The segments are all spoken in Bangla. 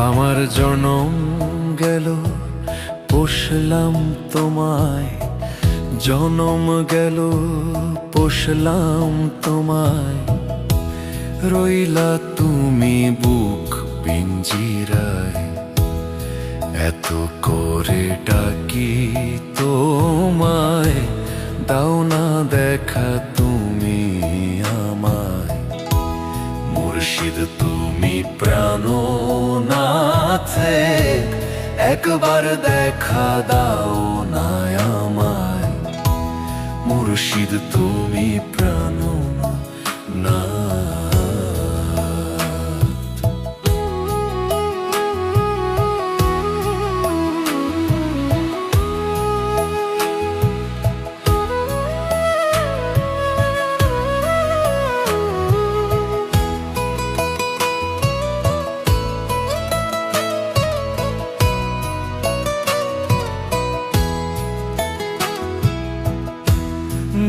আমার জনম গেল পোষলাম তোমায়, জনম গেল পোষলাম তোমায়। রইলা তুমি বুক পিঞ্জিরায়, এত করে ডাকি তোমায়। দাও না দেখা তুমি আমায়, মুর্শিদ তুমি প্রাণনাথে। একবার দেখা দাও না আমায়, মুর্শিদ তুমি প্রাণনাথ।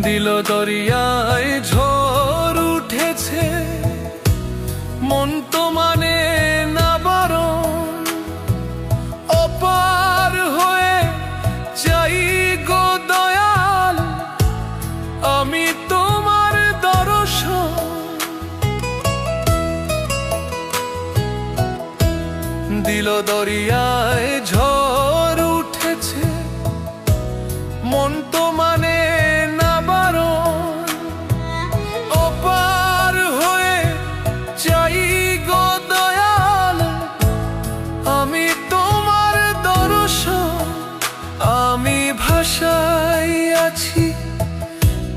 দিল দরিয়ায় ঝড় উঠেছে, মন তো মানে না বারণ। অপার হয়ে চাই গো দয়াল, আমি তোমার দর্শন। দিল দরিয়ায় ঝড় উঠেছে, মন তো মানে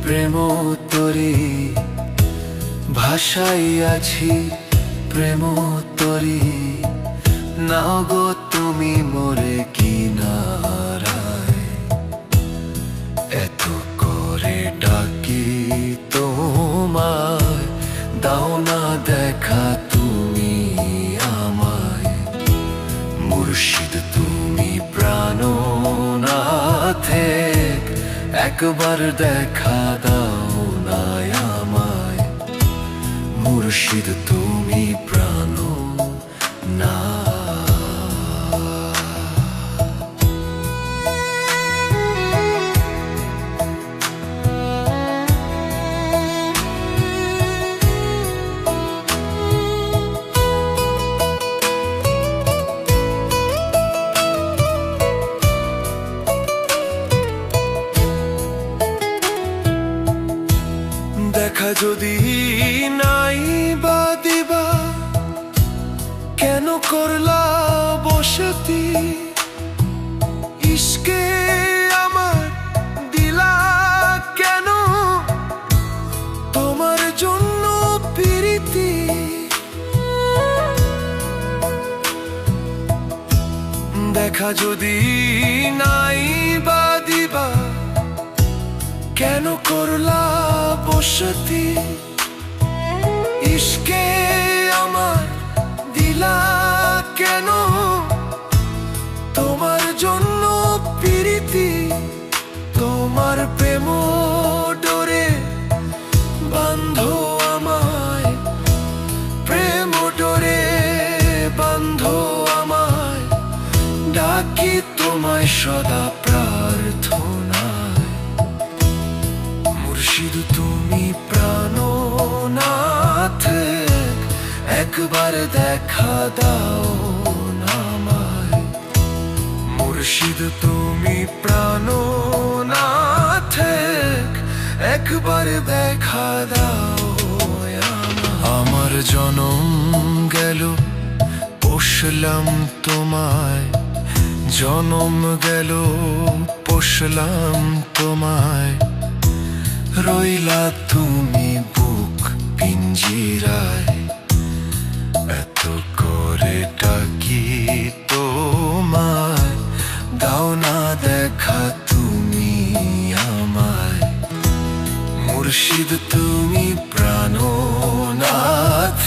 প্রেম তরি, ভাষাই আছি প্রেম তরি। নাও গো তুমি মোরে কিনারায়, এত করে ডাকি তোমায়। দাও না দেখা তুমি আমায়, মুর্শিদ তুমি প্রাণনাথে। একবার দেখা দাও না আমায়, মুর্শিদ তুমি প্রাণনাথ। দেখা যদি নাই বা দিবা, কেন করলা বসতি? ইশকে আমার দিলা কেন, তোমার জন্য প্রীতি। দেখা যদি নাই বা দিবা, কেন করলা বসতি? ইশকে আমার দিলা কেন, তোমার জন্য প্রীতি। তোমার প্রেম ডোরে বান্ধো আমায়, প্রেম ডোরে বান্ধো আমায়। ডাকি তোমায় সদা প্রার্থনায়, মুর্শিদ তুমি প্রাণনাথ। একবার দেখা দাও না আমায়, মুর্শিদ তুমি প্রাণনাথ। একবার দেখা দাও আমায়। আমার জনম গেল পোষলাম তোমায়, জনম গেল পোষলাম তোমায়। রইলা তুমি বুক পিঞ্জিরায়, এত করে ডাকি তোমায়। দাও না দেখা তুমি আমায়, মুর্শিদ তুমি প্রাণনাথ।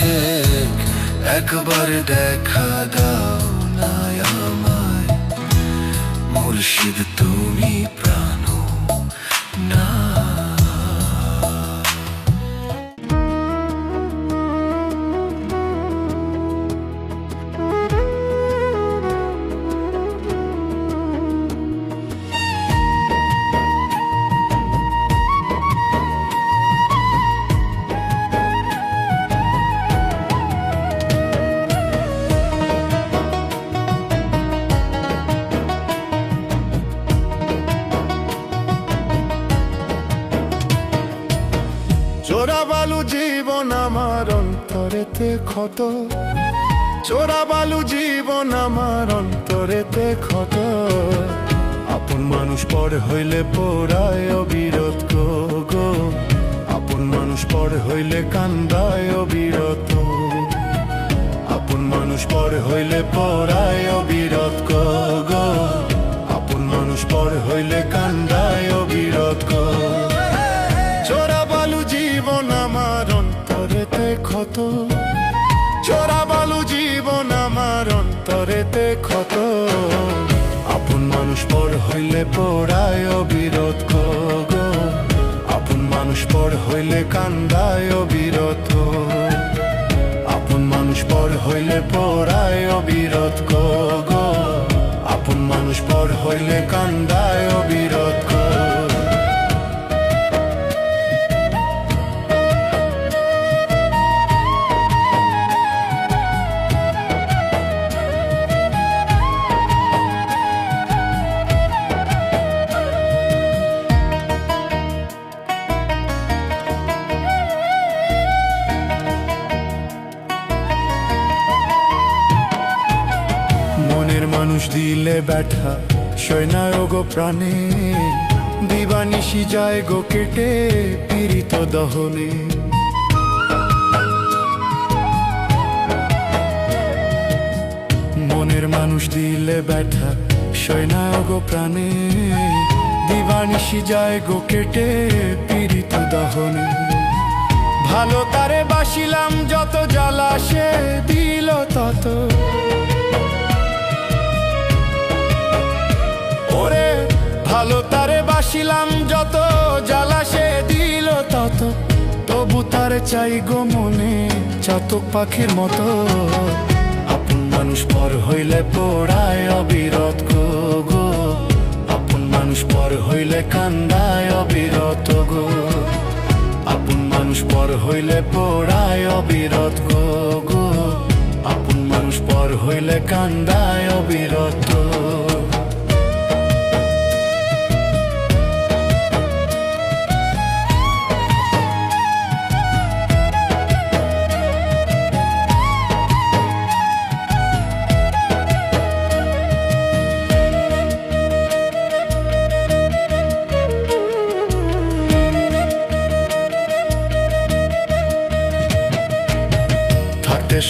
একবার দেখা দাও না আমায়, মুর্শিদ তুমি প্রাণনাথ। জীবন আমার অন্তরেতে ক্ষত, চোরা বালু জীবন আমার অন্তরেতে ক্ষত। আপন মানুষ পর হইলে পোড়ায় অবিরত গো, আপন মানুষ পর হইলে কান্দায় অবিরত, আপন মানুষ পর হইলে পোড়ায় অবিরত গো, আপন মানুষ পর হইলে কান্দায় অবিরত গো। চোরা বালু জীবন আমার অন্তরেতে ক্ষত, চোরা বালু জীবন আমার অন্তরেতে ক্ষত। আপন মানুষ পর হইলে পোড়ায় অবিরত গো, আপন মানুষ পর হইলে কান্দায় অবিরত, আপন মানুষ পর হইলে পোড়ায় অবিরত গো, আপন মানুষ পর হইলে কান্দায় অবিরত গো। মনের মানুষ দিলে ব্যথা সয় না গো প্রাণে, দিবানিশি যায় গো কেটে পীড়িত দহনে। মনের মানুষ দিলে ব্যথা সয় না গো প্রাণে, দিবানিশি যায় গো কেটে পীড়িত দহনে। ভালো তারে বাসিলাম যত, জ্বালা সে দিল তত, ওরে ভালো তারে বাসিলাম যত, জ্বালা সে দিল তত। তবু তারে চাই গো মনে চাতক পাখির মতো। আপন মানুষ পর হইলে পোড়ায় অবিরত গো, আপন মানুষ পর হইলে কান্দায় অবিরত গো, আপন মানুষ পর হইলে পোড়ায় অবিরত গো, আপন মানুষ পর হইলে কান্দায় অবিরত।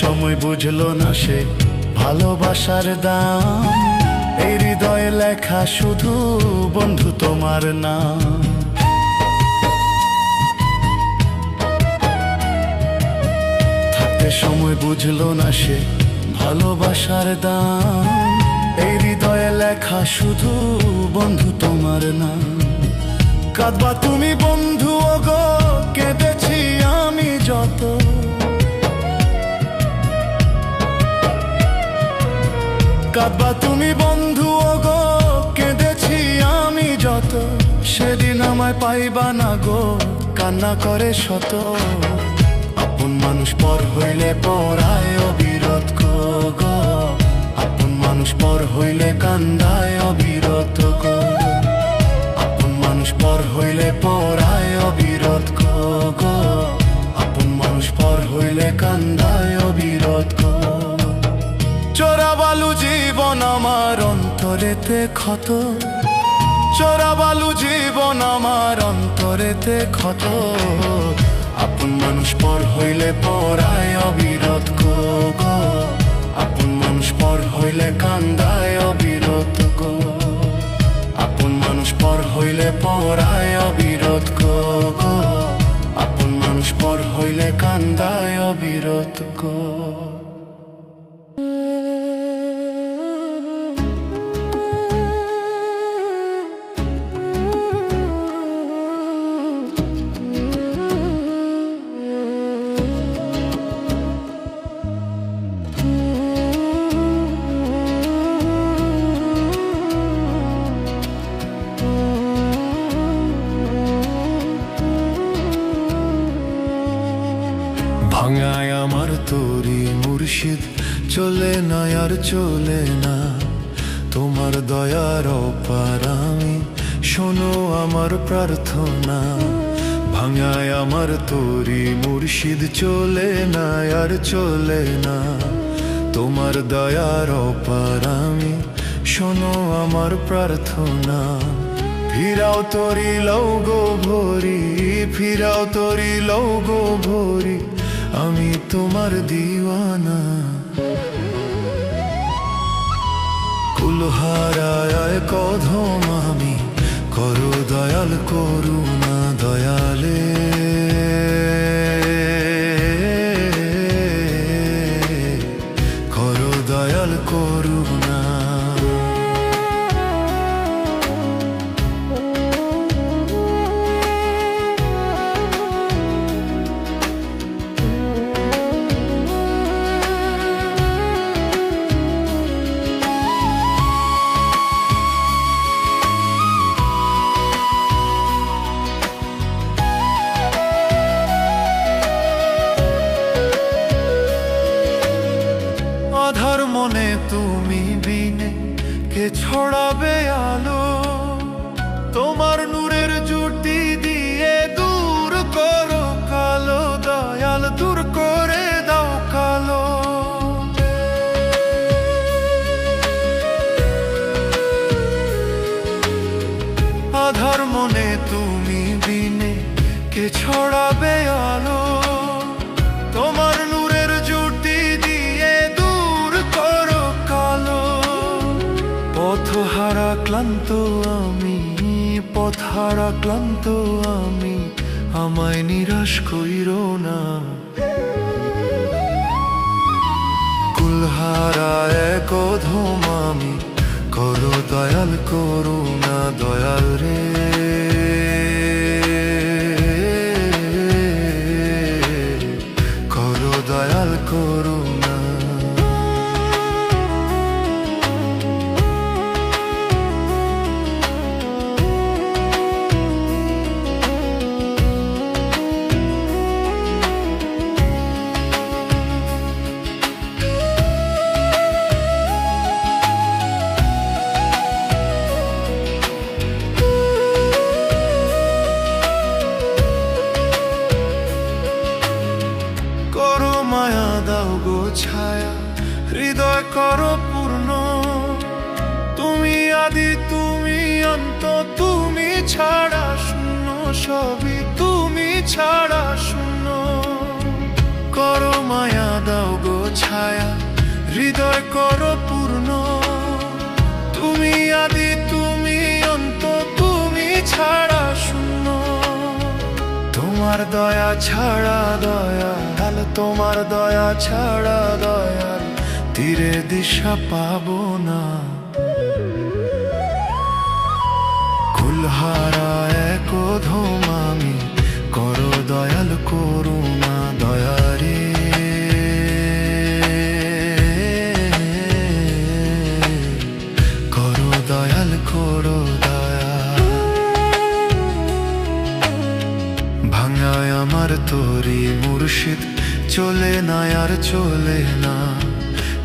সময় বুঝলো না সে ভালোবাসার দাম, এই হৃদয়ে লেখা শুধু বন্ধু তোমার নাম। থাকতে সময় বুঝলো না সে ভালোবাসার দাম, এই হৃদয়ে লেখা শুধু বন্ধু তোমার নাম। কাঁদবা তুমি বন্ধু গো, কেঁদেছি আমি যত, কাঁদবা তুমি বন্ধু গো, কেঁদেছি আমি যত। সেদিন আমায় পাইবা না গো, কান্না করে শত। আপন মানুষ পর হইলে পোড়ায় অবিরত গো, আপন মানুষ পর হইলে কান্দায় অবিরত গো, আপন মানুষ পর হইলে পোড়ায় অবিরত গো, আপন মানুষ পর হইলে কান্দায় অবিরত গো। চোরা বালু জীবন আমার অন্তরেতে ক্ষত, চোরা বালু জীবন আমার অন্তরেতে ক্ষত। আপন মানুষ পর হইলে পোড়ায় অবিরত গো, আপন মানুষ পর হইলে কান্দায় অবিরত গো, আপন মানুষ পর হইলে পোড়ায় অবিরত গো, আপন মানুষ পর হইলে কান্দায় অবিরত গো। ভাঙায় আমার তরি মুর্শিদ, চলে না আর চলে না তোমার দয়ার অপার। আমি শোনো আমার প্রার্থনা, ভাঙায় আমার তরি মুর্শিদ চলে না আর চলে না। তোমার দয়ার অপার আমি, শোনো আমার প্রার্থনা। ফিরাও তরি লৌগো ভরি, ফিরাও তরি লৌগো ভরি, আমি তোমার দিওয়ানা। কুলহারায় কধম আমি, করো দয়াল করুণা দয়ালে। করো দয়াল করুণা। আধার মনে তুমি বিনে কে ছড়াবে আলো? তোমার নূরের জুটি দিয়ে দূর করো কালো, দয়াল দূর করে দাও কালো। আধার মনে তুমি বিনে কে ছড়াবে আলো? তোমার নূরের জুটি দিয়ে পথহারা ক্লান্ত আমি, পথহারা ক্লান্ত আমি, আমায় নিরাশ কইরো না। কুলহারা এক অধম আমি, করো দয়াল করুণা দয়াল রে। করো দয়াল করুণা। মায়া দাও গো ছায়া, হৃদয় করো পূর্ণ। তুমি আদি তুমি অন্ত, তুমি ছাড়া শূন্য, সবই তুমি ছাড়া শূন্য। করো মায়া দাও গো ছায়া, হৃদয় করো পূর্ণ। তুমি আদি তুমি অন্ত, তুমি ছাড়া শূন্য। তোমার দয়া ছাড়া দয়াল, তোমার দয়া ছাড়া দয়াল, তীরে দিশা পাবো না। কুলহারা এক অধম আমি, করো দয়াল করুণা দয়ারে। করো দয়াল করো দয়া। ভাঙায় আমার তরি মুর্শিদ চলে না আর চলে না।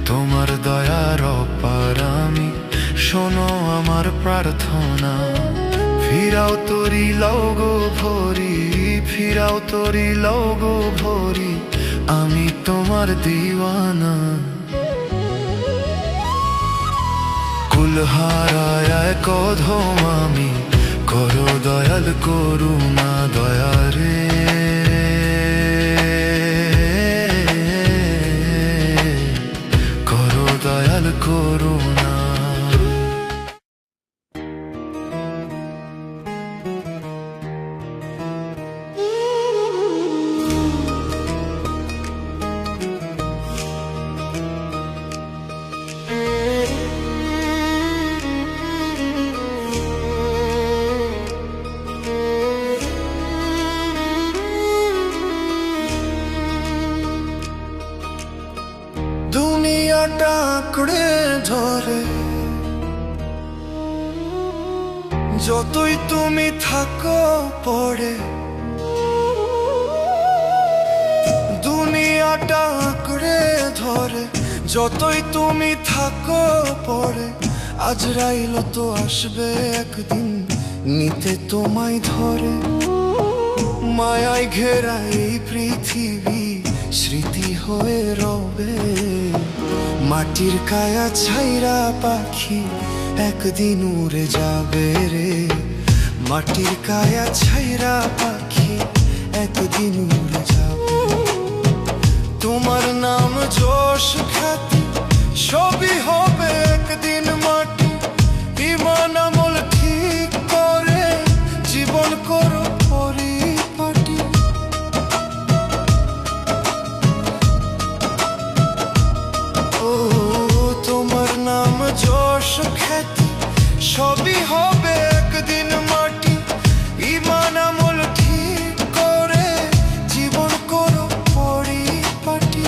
তোমার দয়ার অপার আমি, শোনো আমার প্রার্থনা। ফিরাও তরি লৌগো ভরি, ফিরাও তরি লৌগো ভরি, আমি তোমার দিওয়ানা। কুলহারায় এক অধম আমি, করো দয়াল করুণা দয়ারে। করো দয়াল করুণা। দুনিয়াটা আঁকড়ে ধরে, যতই তুমি থাকো পড়ে। দুনিয়াটা আঁকড়ে ধরে, যতই তুমি থাকো পড়ে। আজরাইল তো আসবে একদিন, নিতে তোমায় ধরে। মায়ায় ঘেরা এই পৃথিবী স্মৃতি হয়ে রবে। মাটির কায়া ছাইরা পাখি একদিন উড়ে যাবে রে। মাটির কায়া ছাইরা পাখি একদিন উড়ে যাবে। তোমার নাম যশ খ্যাতি সবই হবে একদিন মাটি। ইমান আমল ঠিক করে জীবন করো পরিপাটি। ও তোমার নাম যশ খ্যাতি সবই হবে একদিন মাটি। ইমান আমল ঠিক করে জীবন করো পরিপাটি।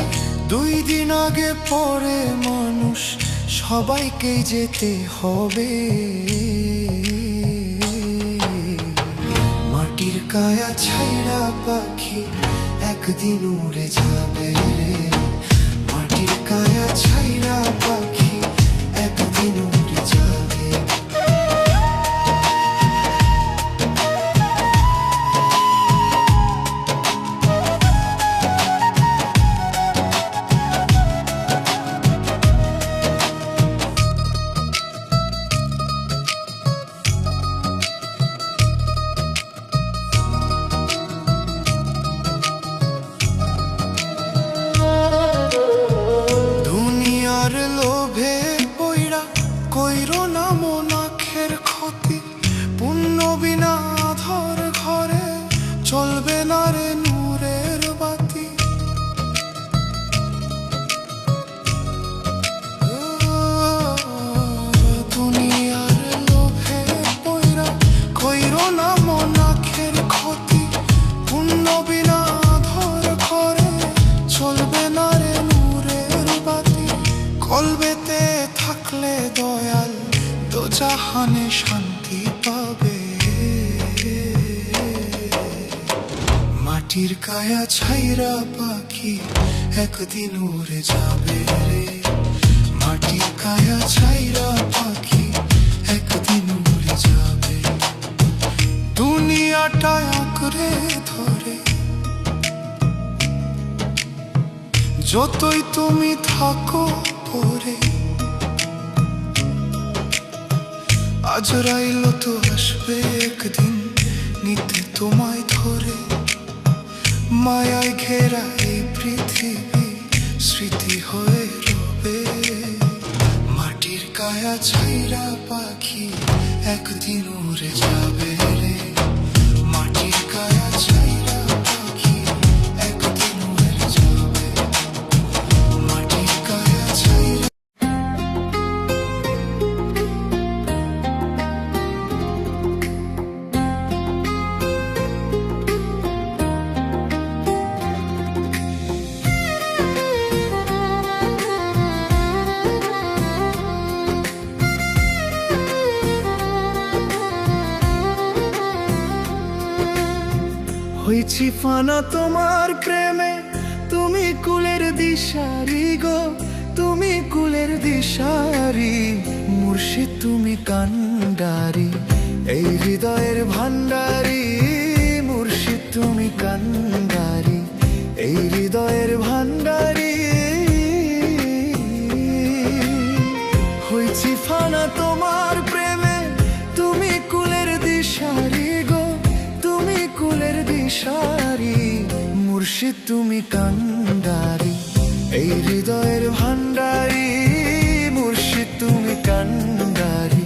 2 দিন আগে পরে মানুষ সবাইকেই যেতে হবে। মাটির কায়া ছাইরা পাখি একদিন উড়ে যাবে রে। মাটির কায়া ছাইরা পাখি একদিন উড়ে যাবে। লোভে পইরা কইরো না মন আখের ক্ষতি। পুণ্য বিনা ধর ঘরে চলবে না রে নূরের বাতি। দুনিয়ার লোভে পইরা কইরো না মন আখের ক্ষতি। পুণ্য বিনা ধর ঘরে চলবে না রে নূরের বাতি। কলবেতে থাকলে দয়াল দোজাহানে শান্তি পাবে। মাটির কায়া ছাইরা পাখি একদিন উড়ে যাবে রে। মাটির কায়া ছাইরা পাখি একদিন উড়ে যাবে। দুনিয়াটা আঁকড়ে ধরে যতই তুমি থাকো পরে। আজরাইল তো আসবে একদিন নিতে তোমায় ধরে। মায়ায় ঘেরা এই পৃথিবী স্মৃতি হয়ে রবে। মাটির কায়া ছাইরা পাখি একদিন উড়ে যাবে রে। মাটির কায়া ছাইরা পাখি একদিন উড়ে যাবে। মাটির কায়া ছাইরা। হইছি ফানা তোমার প্রেমে তুমি কুলের দিশারি গো। তুমি কুলের দিশারি মুর্শিদ তুমি কান্ডারি। এই হৃদয়ের ভান্ডারি মুর্শিদ তুমি কান্ডারি। এই হৃদয়ের ভান্ডারি। হইছি ফানা তোমার প্রেমে তুমি কুলের দিশারি গো। তুমি কুলের দিশারি মুর্শিদ তুমি কান্ডারি। এই হৃদয়ের ভান্ডারি মুর্শিদ তুমি কান্ডারি।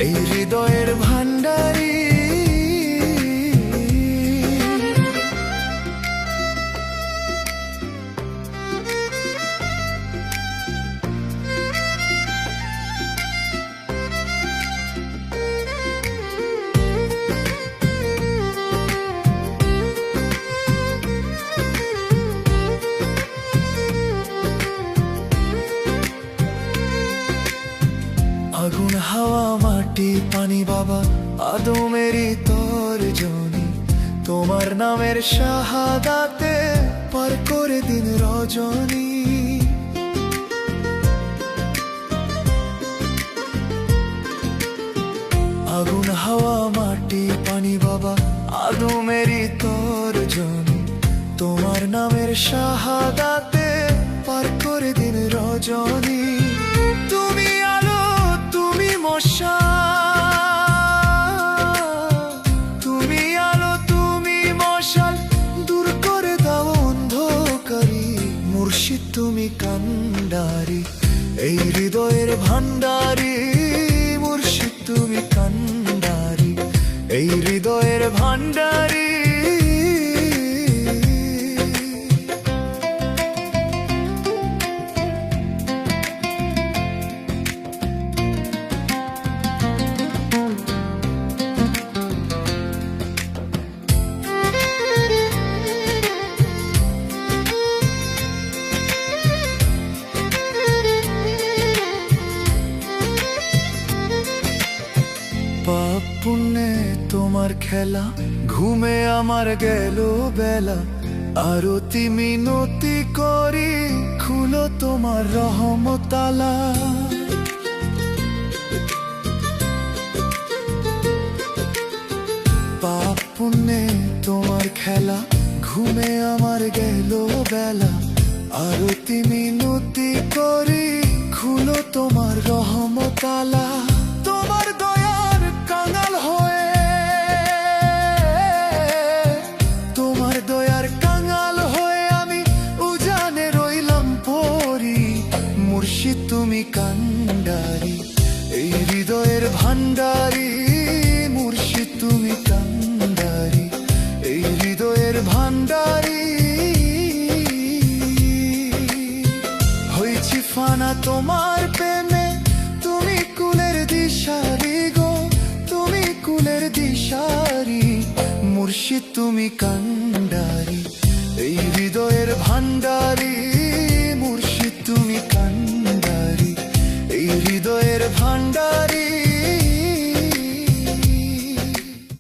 এই হৃদয়ের ভান্ডারি। আগুন হাওয়া মাটি পানি বাবা আদমেরই তর্জনী। তোমার নামের শাহাদাতে পার করে দিন রজনী। আগুন হাওয়া মাটি পানি বাবা আদমেরই তর তোমার নামের শাহাদাতে পার করে দিন রজনী। তুমি আলো, তুমি মশাল, তুমি আলো, তুমি মশাল, দূর করে দাও অন্ধকারী। মুর্শিদ তুমি কান্ডারি, এই হৃদয়ের ভান্ডারি। মুর্শিদ তুমি কান্ডারি, এই হৃদয়ের ভান্ডারি। পাপ পুণ্যে তোমার খেলা, ঘুমে আমার গেল বেলা। আরতি মিনতি করি, খুলো তোমার রহমতালা। পাপ পুণ্যে তোমার খেলা, ঘুমে আমার গেল বেলা। আরতি মিনতি করি, খুলো তোমার রহমতালা। তোমার দয়ার কাঙাল হয়ে, তোমার দয়ার কাঙাল হয়ে আমি উজানে রইলাম পরি। মুর্শিদ তুমি কান্ডারি, এই হৃদয়ের ভান্ডারি। মুর্শিদ তুমি কান্ডারি, এই হৃদয়ের ভান্ডারি। হয়েছি ফানা তোমার প্রেমে, তুমি কুলের দিশারি গো, তুমি কুলের দিশারি। মুর্শিদ তুমি কান্ডারি, এই হৃদয়ের ভান্ডারি।